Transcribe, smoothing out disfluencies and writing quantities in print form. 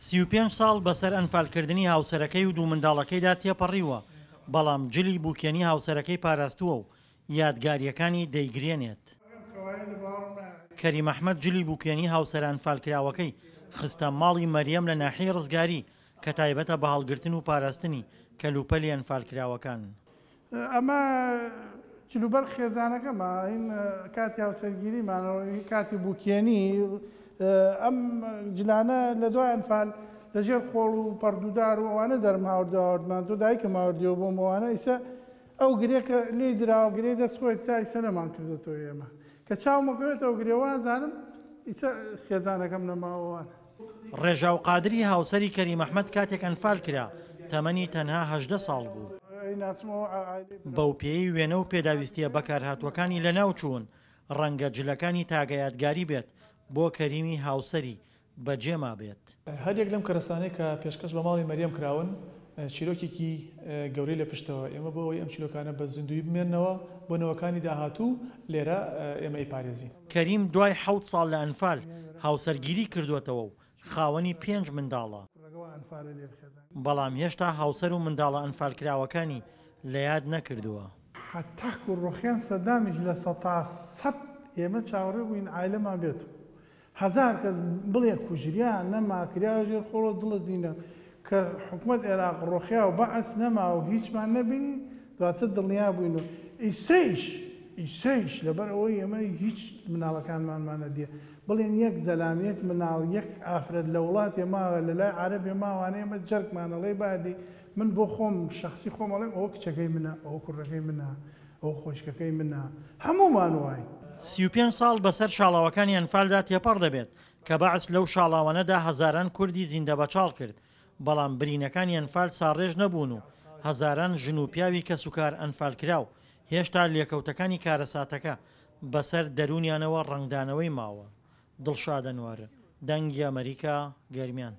35 ساڵ بەسەر ئەنفالکردنی هاوسەرەکەی و دوو منداڵەکەیدا تێپەڕیوە، بەڵام جلی بووکێنی هاوسەرەکەی پاراستووە و یادگاریەکانی دەیگرێنێت. کەریم ئەحمەد جلی بووکێنی هاوسەر ئەنفالکراوەکەی خستە ماڵی مەریەم لە ناحیەی ڕزگاری کە تایبەتە بە هەڵگرتن و پاراستنی کەلوپەلی ئەنفالکراوەکان. ئەمە جلوبەر خێزانەکەمە، این کاتی هاوسەرگیریمانەوە، کاتی بووکێنی ئەم جلانە لە دوای ئەنفال لەژێر خۆڵ و پەردوودار و ئەوانە دەرماوردەوەمان تۆ دایکە ماوردیەوە بۆ ئەوانە ئیسە ئەو گرێکە لێ دراوە گرێ دەستخۆی تا ئیسە نەمان کردێتەوە ئێمە کە چاومەکەوێتەوە گرێوازانم ئیسە خێزانەکەم نەماوەوانە. ڕێژا و قادری هاوسەری کەریم ئەحمەد کاتێک ئەنفال کرا تەمەنی تەنها 18 ساڵ بوو. بەو پێی وێنە و پێداویستیە بەکارهاتوەکانی لە ناو چوون ڕەنگە جلەکانی تاگەیادگاری بێت بۆ کەریمی هاوسەری بەجێما بێت. هەرێک لەم کەرەسانەی کە پێشکەش بە ماڵی مەریەم کراون چیرۆکێکی گەورەی لە پشتەوە، ئێمە بۆەوەی ئەم چیرۆکانە بە زیندوی بمێننەوە بۆ نەوەکانی داهاتوو لێرە ئێمە ئیپارێزی. کەریم دوای 7 ساڵ لە ئەنفال هاوسەرگیری کردوێتەوە و خاوەنی 5 منداڵە، بەڵام هێشتا هاوسەر و منداڵە ئەنفالکراوەکانی لە یاد نەکردووە. حتاکو ڕۆخیان سەدامیش لە 100 ئێمە چاوەڕێ بووین عایلەمان بێت، هەزار کەس بڵێ کوژریان نەما کریا ژێر خۆڵە دڵت دینە کە حکوومەت عێراق ڕۆخیا و بەعەس نەما و هیچمان نەبینی دواتر دڵنیا بووین و ئیسەیش لەبەر ئەوەی ئێمە هیچ مناڵەکانمانمانە دێ بڵێن یەک زەلام یەک مناڵ یەک ئافرەت لە وڵاتێ ماوە لە لای عەرەبێ ماوانە ئێمە جەرگمانەڵێ بادی من بۆ خۆم شەخسی خۆم ئەڵێم ئەوە کچەکەی منە، ئەوە کوڕەکەی منە، ئەو خۆشکەکەی منە، هەموومان وای. 35 ساڵ بەسەر شاڵاوەکانی ئەنفالدا تێپەڕ دەبێت کە بەعس لەو شاڵاوانەدا هەزاران کوردی زیندە بەچاڵ کرد، بەڵام برینەکانی ئەنفال ساڕێژ نەبوون و هەزاران ژن و پیاوی کە سوکار ئەنفالکراو هێشتا لێکەوتەکانی کارەساتەکە بەسەر دەرونیانەوە ڕنگدانەوەی ماوە. دڵشاد ئەنوار، دەنگی ئەمریکا، گەرمیان.